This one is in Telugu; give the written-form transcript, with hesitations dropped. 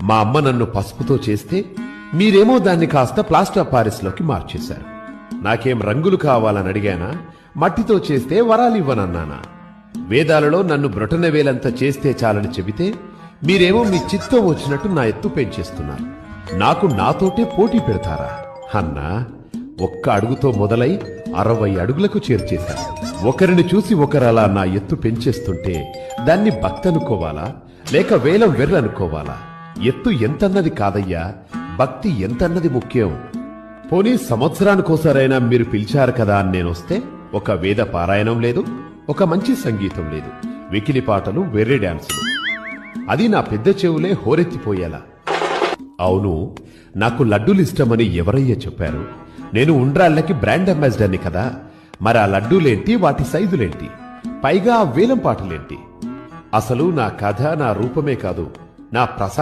మా అమ్మ నన్ను పసుపుతో చేస్తే మీరేమో దాన్ని కాస్త ప్లాస్టర్ ఆఫ్ పారిస్లోకి మార్చేశారు. నాకేం రంగులు కావాలని అడిగానా? మట్టితో చేస్తే వరాలివ్వనన్నానా? వేదాలలో నన్ను బ్రొటనవేలంత చేస్తే చాలని చెబితే మీరేమో మీ చిత్తం వచ్చినట్టు నా ఎత్తు పెంచేస్తున్నారు. నాకు నాతోటే పోటీ పెడతారా అన్నా? ఒక్క అడుగుతో మొదలై 60 అడుగులకు చేర్చేశాను. ఒకరిని చూసి ఒకరలా నా ఎత్తు పెంచేస్తుంటే దాన్ని భక్తనుకోవాలా లేక వేలం వెర్రనుకోవాలా? ఎత్తు ఎంతన్నది కాదయ్యా, భక్తి ఎంతన్నది ముఖ్యం. పోనీ సంవత్సరానికోసారైనా మీరు పిలిచారు కదా అని నేనొస్తే ఒక వేద పారాయణం లేదు, ఒక మంచి సంగీతం లేదు, వెకిలి పాటలు, వెర్రి డాన్సులు. అది నా పెద్ద చెవులే హోరెత్తిపోయేలా. అవును, నాకు లడ్డూలిష్టమని ఎవరయ్యా చెప్పారు? నేను ఉండ్రాళ్ళకి బ్రాండ్ అంబాసిడర్ని కదా. మరి ఆ లడ్డూలేంటి, వాటి సైజులేంటి, పైగా ఆ వేలం పాటలేంటి? అసలు నా కథ, నా రూపమే కాదు, నా ప్రసాదం